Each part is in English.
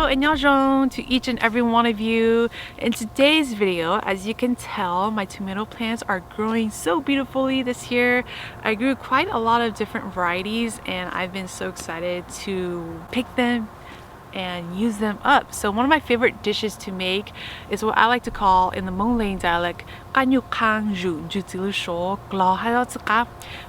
Nqaj to each and every one of you. In today's video, as you can tell, my tomato plants are growing so beautifully this year. I grew quite a lot of different varieties and I've been so excited to pick them and use them up. So one of my favorite dishes to make is what I like to call, in the Hmong dialect,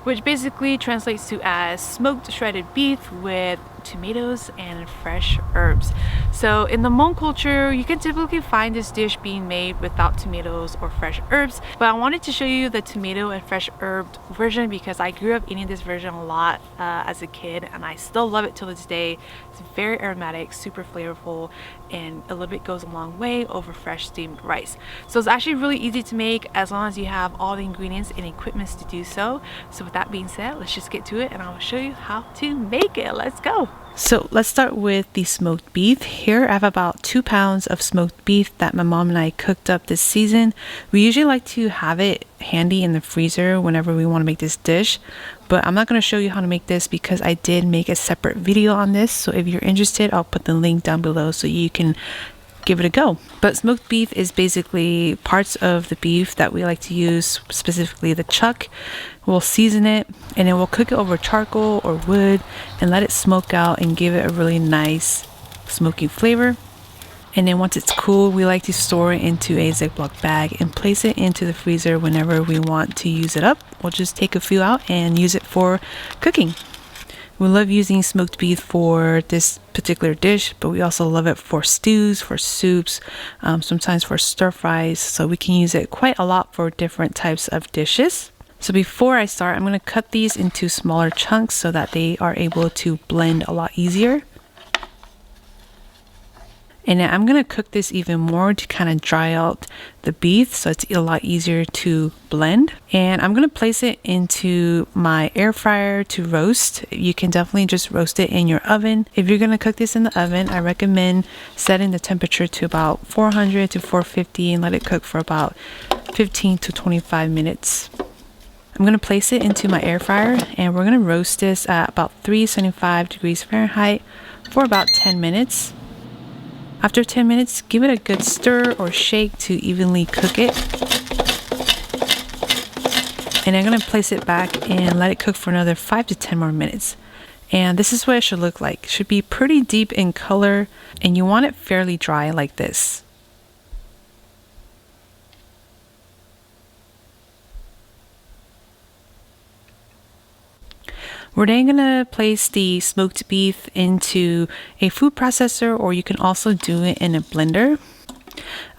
which basically translates to as smoked shredded beef with tomatoes and fresh herbs. So in the Hmong culture, you can typically find this dish being made without tomatoes or fresh herbs, but I wanted to show you the tomato and fresh herb version because I grew up eating this version a lot as a kid, and I still love it till this day. It's very aromatic, super flavorful, and a little bit goes a long way over fresh steamed rice. So it's actually really easy to make as long as you have all the ingredients and equipments to do so. So with that being said, let's just get to it and I will show you how to make it. Let's go. So let's start with the smoked beef. Here I have about 2 pounds of smoked beef that my mom and I cooked up this season. We usually like to have it handy in the freezer whenever we want to make this dish, but I'm not going to show you how to make this because I did make a separate video on this. So if you're interested, I'll put the link down below so you can give it a go. But smoked beef is basically parts of the beef that we like to use, specifically the chuck. We'll season it and then we'll cook it over charcoal or wood and let it smoke out and give it a really nice smoky flavor. And then once it's cool, we like to store it into a Ziploc bag and place it into the freezer whenever we want to use it up. We'll just take a few out and use it for cooking. We love using smoked beef for this particular dish, but we also love it for stews, for soups, sometimes for stir fries. So we can use it quite a lot for different types of dishes. So before I start, I'm going to cut these into smaller chunks so that they are able to blend a lot easier. And then I'm going to cook this even more to kind of dry out the beef so it's a lot easier to blend. And I'm going to place it into my air fryer to roast. You can definitely just roast it in your oven. If you're going to cook this in the oven, I recommend setting the temperature to about 400 to 450 and let it cook for about 15 to 25 minutes. I'm going to place it into my air fryer and we're going to roast this at about 375 degrees Fahrenheit for about 10 minutes. After 10 minutes, give it a good stir or shake to evenly cook it. And I'm going to place it back and let it cook for another 5 to 10 more minutes. And this is what it should look like. It should be pretty deep in color and you want it fairly dry like this. We're then going to place the smoked beef into a food processor, or you can also do it in a blender.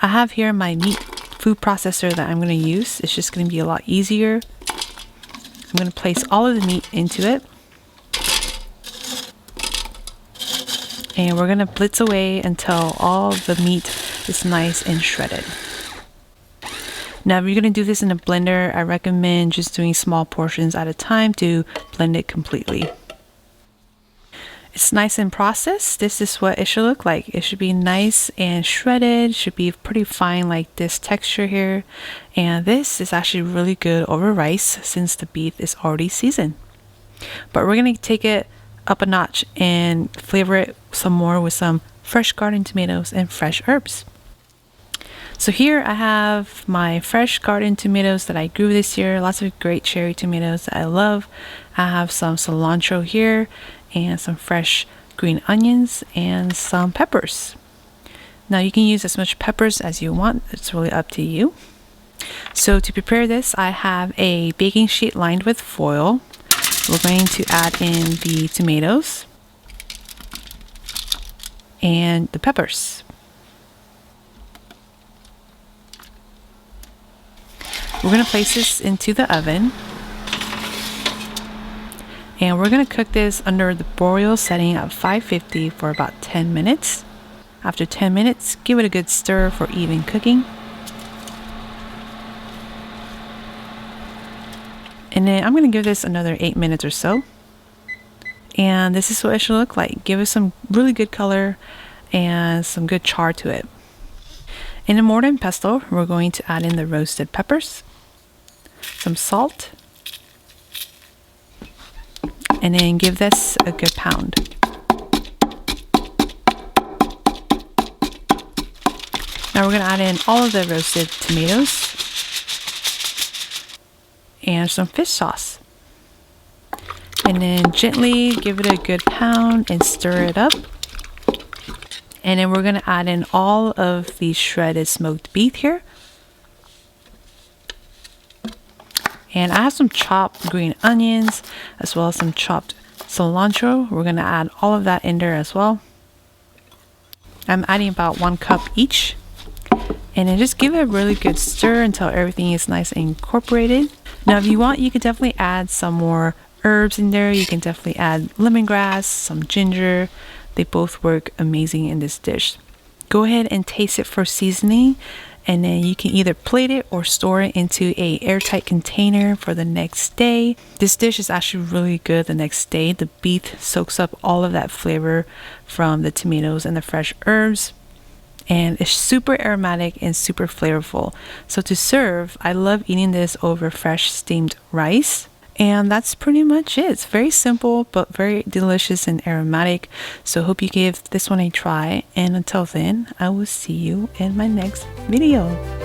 I have here my meat food processor that I'm going to use. It's just going to be a lot easier. I'm going to place all of the meat into it. And we're going to blitz away until all the meat is nice and shredded. Now, if you're going to do this in a blender, I recommend just doing small portions at a time to blend it completely. It's nice and processed. This is what it should look like. It should be nice and shredded. It should be pretty fine like this texture here. And this is actually really good over rice since the beef is already seasoned. But we're going to take it up a notch and flavor it some more with some fresh garden tomatoes and fresh herbs. So here I have my fresh garden tomatoes that I grew this year. Lots of great cherry tomatoes that I love. I have some cilantro here and some fresh green onions and some peppers. Now you can use as much peppers as you want. It's really up to you. So to prepare this, I have a baking sheet lined with foil. We're going to add in the tomatoes and the peppers. We're going to place this into the oven and we're going to cook this under the broil setting at 550 for about 10 minutes. After 10 minutes, give it a good stir for even cooking. And then I'm going to give this another 8 minutes or so. And this is what it should look like. Give it some really good color and some good char to it. In a mortar and pestle, we're going to add in the roasted peppers, some salt, and then give this a good pound. Now we're going to add in all of the roasted tomatoes and some fish sauce. And then gently give it a good pound and stir it up. And then we're going to add in all of the shredded smoked beef here. And I have some chopped green onions as well as some chopped cilantro. We're going to add all of that in there as well. I'm adding about 1 cup each. And then just give it a really good stir until everything is nice and incorporated. Now if you want, you can definitely add some more herbs in there. You can definitely add lemongrass, some ginger. They both work amazing in this dish. Go ahead and taste it for seasoning, and then you can either plate it or store it into a airtight container for the next day. This dish is actually really good the next day. The beef soaks up all of that flavor from the tomatoes and the fresh herbs. And it's super aromatic and super flavorful. So to serve, I love eating this over fresh steamed rice. And that's pretty much it. It's very simple, but very delicious and aromatic. So hope you give this one a try. And until then, I will see you in my next video.